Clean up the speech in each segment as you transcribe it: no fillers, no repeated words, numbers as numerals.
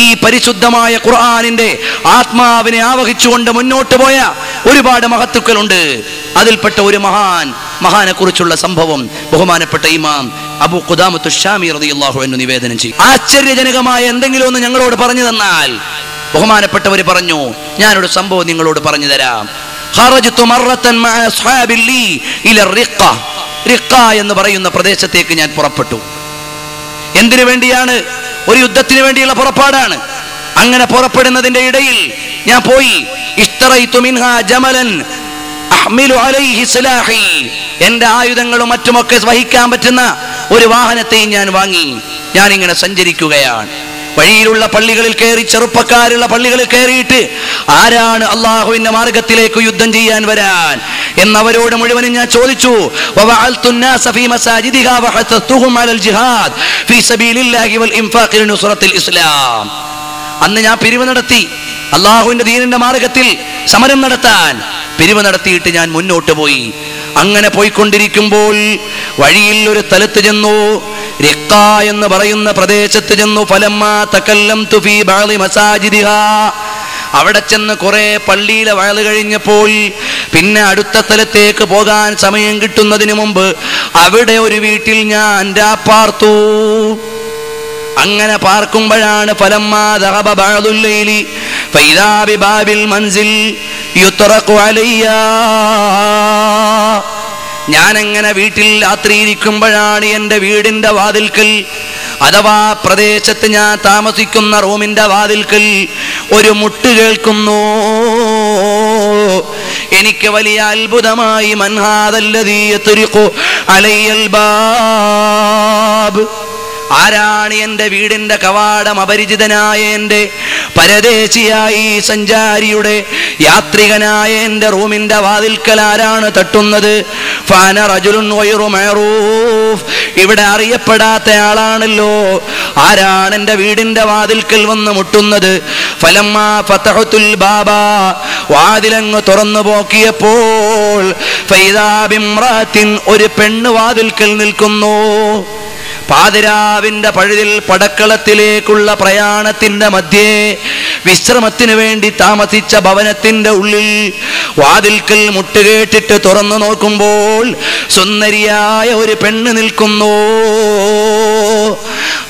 ഈ പരിശുദ്ധമായ ഖുർആനിന്റെ ആത്മാവിനെ ആവഹിച്ചുകൊണ്ട് മുന്നോട്ട് പോയ ഒരുപാട് മഹത്തുക്കളുണ്ട്. അതിൽപ്പെട്ട ഒരു മഹാനെ കുറിച്ചുള്ള സംഭവം ബഹുമാനപ്പെട്ട ഇമാം അബൂ ഖുദാമത്തു ശാമി റളിയല്ലാഹു അൻഹു നിവേദനം ചെയ്യും. ആശ്ചര്യജനകമായ എന്തെങ്കിലും ഒന്ന് ഞങ്ങളോട് പറഞ്ഞു തന്നാൽ, ബഹുമാനപ്പെട്ടവർ പറഞ്ഞു, ഞാനൊരു സംഭവം നിങ്ങളോട് പറഞ്ഞു തരാം. ഖറജ്തു മറത്തൻ മഅ അസ്ഹാബി ലി ഇല റിഖ എന്ന് പറയുന്ന പ്രദേശത്തേക്ക് ഞാൻ പുറപ്പെട്ടു. എന്തിനു വേണ്ടിയാണ്? ഒരു യുദ്ധത്തിന് വേണ്ടിയുള്ള പുറപ്പാടാണ്. അങ്ങനെ പുറപ്പെടുന്നതിന്റെ ഇടയിൽ ഞാൻ പോയി. ഇഷ്തറൈതു മിൻഹാ ജമലൻ അഹ്മിലു അലൈഹി സിലാഹി, എന്റെ ആയുധങ്ങളും മറ്റുമൊക്കെ വഹിക്കാൻ പറ്റുന്ന ഒരു വാഹനത്തെ ഞാൻ വാങ്ങി. ഞാനിങ്ങനെ സഞ്ചരിക്കുകയാണ്. വഴിയിലുള്ള പള്ളികളിൽ കയറി, ചെറുപ്പക്കാരുള്ള പള്ളികളിൽ കയറിയിട്ട് ആരാണ് അള്ളാഹുവിന്റെ മാർഗത്തിലേക്ക് യുദ്ധം ചെയ്യാൻ വരാൻ എന്നവരോട് മുഴുവനും ഞാൻ ചോദിച്ചു. അന്ന് ഞാൻ പിരിവ് നടത്തി, അള്ളാഹുവിന്റെ ദീനിന്റെ മാർഗത്തിൽ സമരം നടത്താൻ പിരിവ് നടത്തിയിട്ട് ഞാൻ മുന്നോട്ട് പോയി. അങ്ങനെ പോയിക്കൊണ്ടിരിക്കുമ്പോൾ വഴിയിൽ ഒരു സ്ഥലത്ത് ചെന്നു, റിഖ എന്ന് പറയുന്ന പ്രദേശത്ത് ചെന്നു. ഫലമ്മാ തകല്ലംതു ഫീ ബഅദി മസാജിദിഹാ, അവിടെ ചെന്ന് കുറെ പള്ളിയിലെ വയല് കഴിഞ്ഞപ്പോൾ പിന്നെ അടുത്ത സ്ഥലത്തേക്ക് പോകാൻ സമയം കിട്ടുന്നതിന് മുമ്പ് അവിടെ ഒരു വീട്ടിൽ ഞാൻ പാർത്തു. അങ്ങനെ പാർക്കുമ്പോഴാണ് ഫലമ്മാ ദഹബ ബഅദുൽ ലൈലി ഫൈദാ ബിബാബിൽ മൻസിൽ യുത്റഖു അലയ്യാ, ഞാനെങ്ങനെ വീട്ടിൽ രാത്രിയിരിക്കുമ്പോഴാണ് എൻ്റെ വീടിൻ്റെ വാതിൽക്കൽ, അഥവാ പ്രദേശത്ത് ഞാൻ താമസിക്കുന്ന റൂമിൻ്റെ വാതിൽക്കൽ ഒരു മുട്ട് കേൾക്കുന്നു. എനിക്ക് വലിയ അത്ഭുതമായി. മൻ ഹാദല്ലദീ യത്രിഖു അലയ്യൽ ബാബ്, ആരാണ് എൻ്റെ വീടിൻ്റെ കവാടം അപരിചിതനായ എൻ്റെ പരദേശിയായി സഞ്ചാരിയുടെ യാത്രികനായ എൻ്റെ റൂമിൻ്റെ വാതിൽക്കൽ ആരാണ് തട്ടുന്നത്? ഫാന റജുലുൻ ഗൈറു മഅറൂഫ്, ഇവിടെ അറിയപ്പെടാത്ത ആളാണല്ലോ. ആരാണ് എൻ്റെ വീടിൻ്റെ വാതിൽക്കൽ വന്ന് മുട്ടുന്നത്? ഫലമ്മാ ഫതഹതുൽ ബാബ, വാതിലങ്ങ് തുറന്നു പോക്കിയപ്പോൾ ഫൈദാ ബിംറാത്തിൻ, ഒരു പെണ്ണ് വാതിൽക്കൽ നിൽക്കുന്നു. പാതിരാവിന്റെ പഴുതിൽ പടക്കളത്തിലേക്കുള്ള പ്രയാണത്തിന്റെ മധ്യേ വിശ്രമത്തിന് വേണ്ടി താമസിച്ച ഭവനത്തിന്റെ ഉള്ളിൽ വാതിൽക്കൽ മുട്ടുകേട്ടിട്ട് തുറന്നു നോക്കുമ്പോൾ സുന്ദരിയായ ഒരു പെണ്ണ് നിൽക്കുന്നു.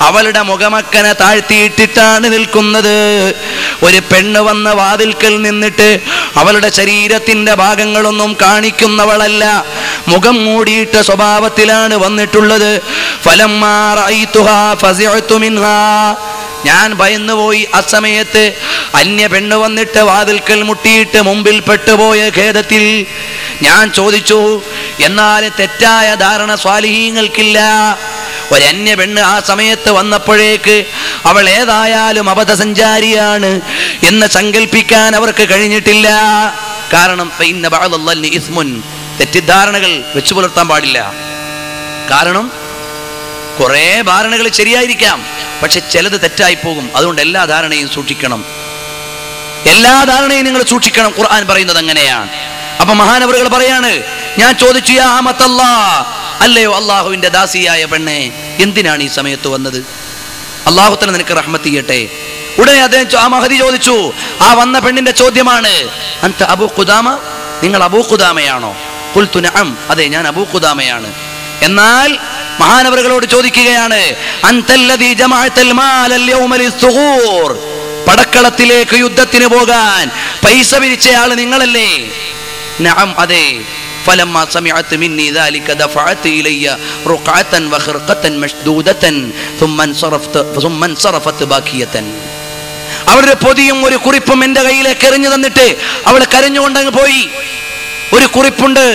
അവളുടെ മുഖമക്കനെ താഴ്ത്തിയിട്ടിട്ടാണ് നിൽക്കുന്നത്. ഒരു പെണ്ണ് വന്ന വാതിൽക്കൽ നിന്നിട്ട് അവളുടെ ശരീരത്തിന്റെ ഭാഗങ്ങളൊന്നും കാണിക്കുന്നവളല്ല, മുഖം മൂടിയിട്ട സ്വഭാവത്തിലാണ് വന്നിട്ടുള്ളത്. ഫലമ്മാ റഅയ്തുഹാ ഫസിഅതു മിൻഹാ, ഞാൻ ഭയന്നുപോയി. ആ സമയത്ത് അന്യ പെണ്ണ് വന്നിട്ട് വാതിൽക്കൽ മുട്ടിയിട്ട് മുമ്പിൽ പെട്ടുപോയ ഖേദത്തിൽ ഞാൻ ചോദിച്ചു, എന്നാൽ തെറ്റായ ധാരണ സ്വാലിഹീങ്ങൾക്കില്ല. ഒരന്യ പെണ്ണ് ആ സമയത്ത് വന്നപ്പോഴേക്ക് അവൾ ഏതായാലും അബദ്ധസഞ്ചാരിയാണ് എന്ന് സങ്കല്പിക്കാൻ അവർക്ക് കഴിഞ്ഞിട്ടില്ല. കാരണം തെറ്റിദ്ധാരണകൾ വെച്ചു പുലർത്താൻ പാടില്ല. കാരണം കുറെ ധാരണകൾ ശരിയായിരിക്കാം, പക്ഷെ ചിലത് തെറ്റായി പോകും. അതുകൊണ്ട് എല്ലാ ധാരണയും സൂക്ഷിക്കണം, എല്ലാ ധാരണയും നിങ്ങൾ സൂക്ഷിക്കണം. ഖുർആൻ പറയുന്നത് അങ്ങനെയാണ്. അപ്പൊ മഹാനവറുകൾ പറയാണ്, ഞാൻ ചോദിച്ചു, യാ അമത്തല്ലാഹ്, അല്ലയോ അള്ളാഹുവിന്റെ ദാസിയായ പെണ്ണെ, എന്തിനാണ് ഈ സമയത്ത് വന്നത്? അള്ളാഹു തആല നിനക്ക് റഹ്മത്ത് ചെയ്യട്ടെ. ഉടനെ അദ്ദേഹം ആ മഹദി ചോദിച്ചു, ആ വന്ന പെണ്ണിന്റെ ചോദ്യമാണ്, അൻത അബൂ ഖുദാമ, നിങ്ങൾ അബൂ ഖുദാമയാണോ? ഖുൽതു നഅം, അതെ ഞാൻ അബൂ ഖുദാമയാണ്. എന്നാൽ മഹാനവറുകളോട് ചോദിക്കുകയാണ്, അൻതല്ലദീ ജമഅതൽ മാല അൽയൗമ ലിസ്സുഗൂർ, പടക്കളത്തിലേക്ക് യുദ്ധത്തിന് പോകാൻ പൈസ പിരിച്ചയാൾ നിങ്ങളല്ലേ? നഅം, അതെ. فلما سمعت مني ذلك دفعت الي رقعه وخرقه مشدوده ثم انصرفت باكيه. അവരുടെ പൊതിയും ഒരു കുറിപ്പും എൻ്റെ കയ്യിലേക്ക് എറിഞ്ഞു തന്നിട്ട് അവൾ കരഞ്ഞുകൊണ്ടങ്ങ് പോയി. ഒരു കുറിപ്പുണ്ട്,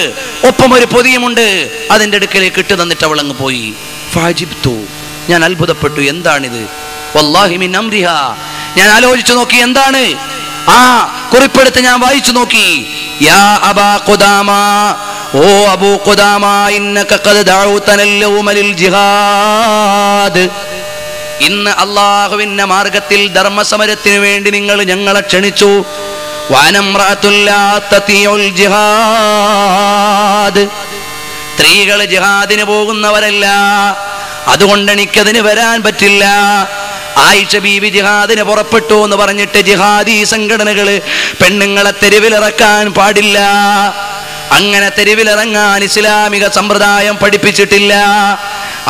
ഒപ്പം ഒരു പൊതിയുമുണ്ട്, അതിൻ്റെ അടുക്കലേക്ക് ഇട്ട് തന്നിട്ട് അവൾ അങ്ങ് പോയി. ഫഅജിബ്തു, ഞാൻ അത്ഭുതപ്പെട്ടു, എന്താണിത്? വല്ലാഹി മിൻ അംരിഹാ, ഞാൻ ആലോചിച്ചു നോക്കി എന്താണ്. ആ കുറിപ്പെടുത്ത് ഞാൻ വായിച്ചു നോക്കി. യാ അബാ ഖുദാമ, ഓ അബൂ ഖുദാമ, ഇന്നക ഖദ് ദഅഉതന യൗമ ലിൽ ജിഹാദ്, ഇന്ന് അല്ലാഹുവിന്റെ മാർഗത്തിൽ ധർമ്മസമരത്തിന് വേണ്ടി നിങ്ങൾ ഞങ്ങളെ ക്ഷണിച്ചു. വഅനംറഅതുൽ ലാ തതിഉൽ ജിഹാദ്, സ്ത്രീകൾ ജിഹാദിന് പോകുന്നവരല്ല, അതുകൊണ്ട് എനിക്കതിന് വരാൻ പറ്റില്ല. ആയിഷ ബീവി ജിഹാദിന് പുറപ്പെട്ടു എന്ന് പറഞ്ഞിട്ട് ജിഹാദി സംഘടനകള് പെണ്ണുങ്ങളെ തെരുവിലിറക്കാൻ പാടില്ല. അങ്ങനെ തെരുവിലിറങ്ങാൻ ഇസ്ലാമിക സമ്പ്രദായം പഠിപ്പിച്ചിട്ടില്ല.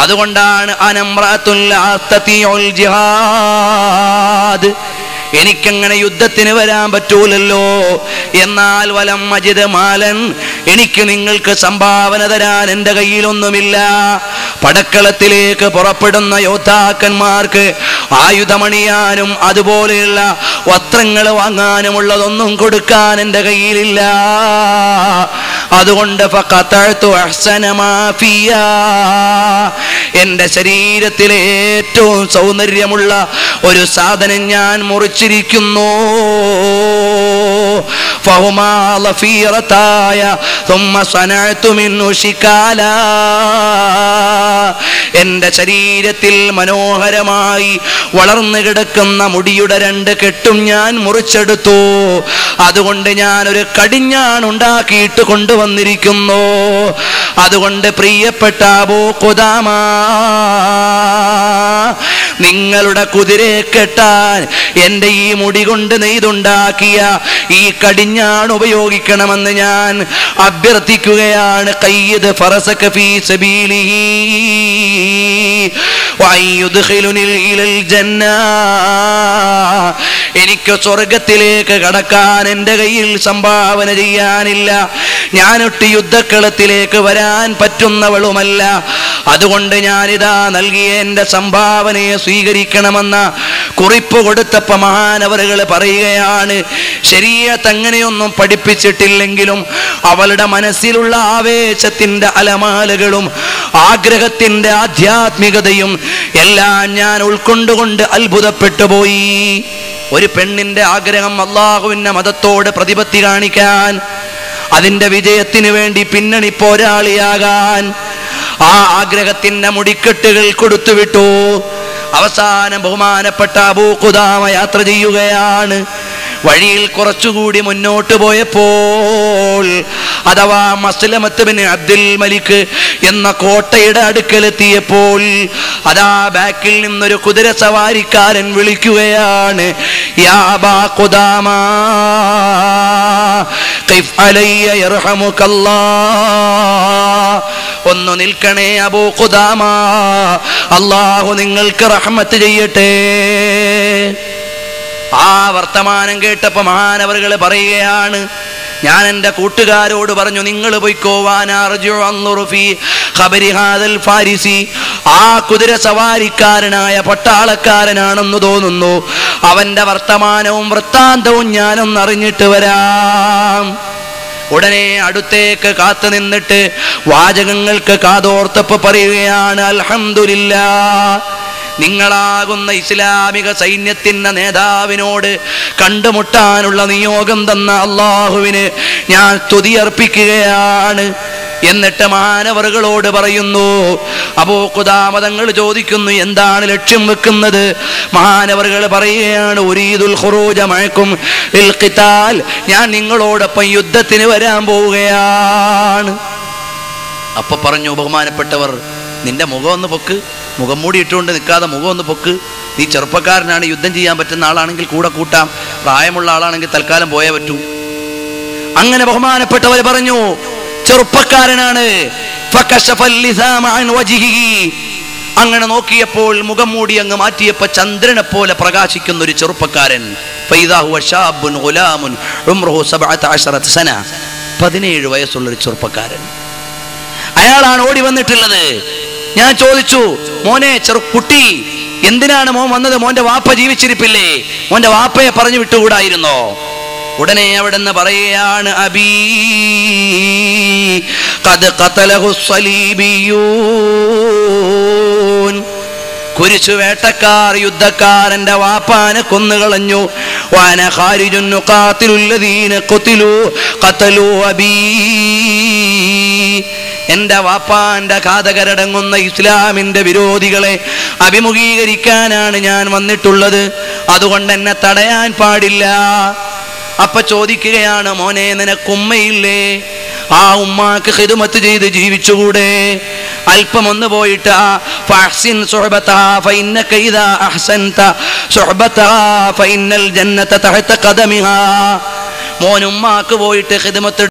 അതുകൊണ്ടാണ് അനംറത്തുൽ അസ്തതിഉൽ ജിഹാദ്, എനിക്കങ്ങനെ യുദ്ധത്തിന് വരാൻ പറ്റൂലല്ലോ. എന്നാൽ വലം മജിദ് മാലൻ, എനിക്ക് നിങ്ങൾക്ക് സംഭാവന തരാൻ എൻ്റെ കയ്യിലൊന്നുമില്ല. പടക്കളത്തിലേക്ക് പുറപ്പെടുന്ന യോദ്ധാക്കന്മാർക്ക് ആയുധമണിയാനും അതുപോലെയുള്ള വസ്ത്രങ്ങൾ വാങ്ങാനുമുള്ളതൊന്നും കൊടുക്കാൻ എൻ്റെ കയ്യിലില്ല. അതുകൊണ്ട് ഫഖതഅതു അഹ്സന മാ ഫിയാ, എൻ്റെ ശരീരത്തിലെ ഏറ്റവും സൗന്ദര്യമുള്ള ഒരു സാധനം ഞാൻ മുറിച്ചിരിക്കുന്നു. ഫഹുമാ ലഫീറതായ ثم صنعت منه شكالا, എൻ്റെ ശരീരത്തിൽ മനോഹരമായി വളർന്നു കിടക്കുന്ന മുടിയുടെ 2 കെട്ടും ഞാൻ മുറിച്ചെടുത്തു. അതുകൊണ്ട് ഞാൻ ഒരു കടിഞ്ഞാൺ ഉണ്ടാക്കിയിട്ട് കൊണ്ടുവന്നിരിക്കുന്നു. അതുകൊണ്ട് പ്രിയപ്പെട്ട അബൂ ഖുദാമ, നിങ്ങളുടെ കുതിരയെ കെട്ടാൻ എൻ്റെ ഈ മുടി കൊണ്ട് നെയ്തുണ്ടാക്കിയ ഈ കടിഞ്ഞാൺ ഉപയോഗിക്കണമെന്ന് ഞാൻ അഭ്യർത്ഥിക്കുകയാണ്. ഖയ്യിദ് ഫറസക ഫീ സബീലിഹി വയുദ്ഖിലുനി ഇലൽ ജന്ന, എനിക്ക് സ്വർഗത്തിലേക്ക് കടക്കാൻ എൻ്റെ കയ്യിൽ സംഭാവന ചെയ്യാനില്ല. ഞാനൊട്ട് യുദ്ധക്കളത്തിലേക്ക് വരാൻ പറ്റുന്നവളുമല്ല. അതുകൊണ്ട് ഞാനിതാ നൽകിയ എൻ്റെ സംഭാവനയെ സ്വീകരിക്കണമെന്ന കുറിപ്പ് കൊടുത്തപ്പോൾ മഹാനവറുകൾ പറയുകയാണ്, ശരീഅത്ത് അങ്ങനെയൊന്നും പഠിപ്പിച്ചിട്ടില്ലെങ്കിലും അവളുടെ മനസ്സിലുള്ള ആവേശത്തിൻ്റെ അലമാലകളും ആഗ്രഹത്തിൻ്റെ ആധ്യാത്മികതയും എല്ലാം ഞാൻ ഉൾക്കൊണ്ടുകൊണ്ട് അത്ഭുതപ്പെട്ടു പോയി. ഒരു പെണ്ണിൻ്റെ ആഗ്രഹം അള്ളാഹുവിൻ്റെ മതത്തോട് പ്രതിപത്തി കാണിക്കാൻ, അതിൻ്റെ വിജയത്തിന് വേണ്ടി പിന്നണി പോരാളിയാകാൻ, ആ ആഗ്രഹത്തിൻ്റെ മുടിക്കെട്ടുകൾ കൊടുത്തുവിട്ടു. അവസാനം ബഹുമാനപ്പെട്ട അബൂ ഖുദാമ യാത്ര ചെയ്യുകയാണ്. വഴിയിൽ കുറച്ചുകൂടി മുന്നോട്ട് പോയപ്പോൾ, അഥവാ മസ്ലമത്ത് ബിൻ അബ്ദുൽ മലിക് എന്ന കോട്ടയുടെ അടുക്കലെത്തിയപ്പോൾ, അതാ ബാക്കിൽ നിന്നൊരു കുതിര സവാരിക്കാരൻ വിളിക്കുകയാണ്, യാ അബാ ഖുദാമ ഖിഫ് അലയ്യ യർഹമുകല്ലാഹ്, ഒന്ന് നിൽക്കണേ അബൂ ഖുദാമ, അല്ലാഹു നിങ്ങൾക്ക് റഹ്മത്ത് ചെയ്യട്ടെ. ആ വർത്തമാനം കേട്ടപ്പോൾ മഹാനവറുകൾ പറയുകയാണ്, ഞാൻ എൻ്റെ കൂട്ടുകാരോട് പറഞ്ഞു, നിങ്ങൾ പോയിക്കോ, ഫാരിസി, ആ കുതിര സവാരിക്കാരനായ പട്ടാളക്കാരനാണെന്ന് തോന്നുന്നു, അവൻ്റെ വർത്തമാനവും വൃത്താന്തവും ഞാനൊന്നറിഞ്ഞിട്ട് വരാം. ഉടനെ അടുത്തേക്ക് കാത്തു നിന്നിട്ട് വാചകങ്ങൾക്ക് കാതോർത്തപ്പോൾ പറയുകയാണ്, അൽഹംദുലില്ലാഹ്, നിങ്ങളാകുന്ന ഇസ്ലാമിക സൈന്യത്തിൻ്റെ നേതാവിനോട് കണ്ടുമുട്ടാനുള്ള നിയോഗം തന്ന അള്ളാഹുവിന് ഞാൻ സ്തുതി അർപ്പിക്കുകയാണ്. എന്നിട്ട് മഹാനവറുകളോട് പറയുന്നു, അബൂ ഖുദാമ തങ്ങൾ ചോദിക്കുന്നു, എന്താണ് ലക്ഷ്യം വെക്കുന്നത്? മഹാനവറുകൾ പറയുകയാണ്, ഉരീദുൽ ഖുറൂജ മഅക്കും ലിൽ ഖിതാൽ, ഞാൻ നിങ്ങളോടൊപ്പം യുദ്ധത്തിന് വരാൻ പോവുകയാണ്. അപ്പൊ പറഞ്ഞു ബഹുമാനപ്പെട്ടവർ, നിന്റെ മുഖം ഒന്ന് പൊക്ക്, മുഖം മൂടി ഇട്ടുകൊണ്ട് നിൽക്കാതെ മുഖം ഒന്ന് പൊക്ക്. നീ ചെറുപ്പക്കാരനാണ്, യുദ്ധം ചെയ്യാൻ പറ്റുന്ന ആളാണെങ്കിൽ കൂടെ കൂട്ടാം, പ്രായമുള്ള ആളാണെങ്കിൽ തൽക്കാലം പോയേ പറ്റൂ. അങ്ങനെ ബഹുമാനപ്പെട്ടവർ പറഞ്ഞു, ചെറുപ്പക്കാരനാണ്. അങ്ങനെ നോക്കിയപ്പോൾ മുഖം മൂടി അങ്ങ് മാറ്റിയപ്പോൾ ചന്ദ്രനെ പോലെ പ്രകാശിക്കുന്ന ഒരു ചെറുപ്പക്കാരൻ. 17 വയസ്സുള്ളൊരു ചെറുപ്പക്കാരൻ, അയാളാണ് ഓടി വന്നിട്ടുള്ളത്. ഞാൻ ചോദിച്ചു, മോനെ ചെറുക്കുട്ടി, എന്തിനാണ് മോൻ വന്നത്? മോന്റെ വാപ്പ ജീവിച്ചിരിപ്പില്ലേ? മോന്റെ വാപ്പയെ പറഞ്ഞു വിട്ടുകൂടായിരുന്നോ? ഉടനെ അവിടെന്ന് പറയുകയാണ്, അബീ ഖദ് ഖതലഹു സ്വലീബിയൂൻ, കുരിശുവേട്ടക്കാർ, യുദ്ധക്കാരന്റെ വാപ്പാനെ കൊന്നുകളഞ്ഞു. വഅന ഖാരിജുൻ നുഖാതിലുല്ലദീന ഖതലൂ അബീ, എൻ്റെ വാപ്പാന്റെ ഘാതകരടങ്ങുന്ന ഇസ്ലാമിന്റെ വിരോധികളെ അഭിമുഖീകരിക്കാനാണ് ഞാൻ വന്നിട്ടുള്ളത്. അതുകൊണ്ട് എന്നെ തടയാൻ പാടില്ല. അപ്പൊ ചോദിക്കുകയാണ്, മോനെ നിനക്ക് ഉമ്മയില്ലേ? ആ ഉമ്മാക്ക് ഖിദ്മത്ത് ചെയ്ത് ജീവിച്ചുകൂടെ? അല്പം ഒന്ന് പോയിട്ട് ഫഅഹ്സിൻ സുഹബതഹാ ഫഇന്നക ഇദാ അഹ്സൻത സുഹബതഹാ ഫഇന്നൽ ജന്നത തഹത ഖദമിഹാ. മോൻ ഉമ്മാക്ക് പോയിട്ട് ഖിദ്മത്ത്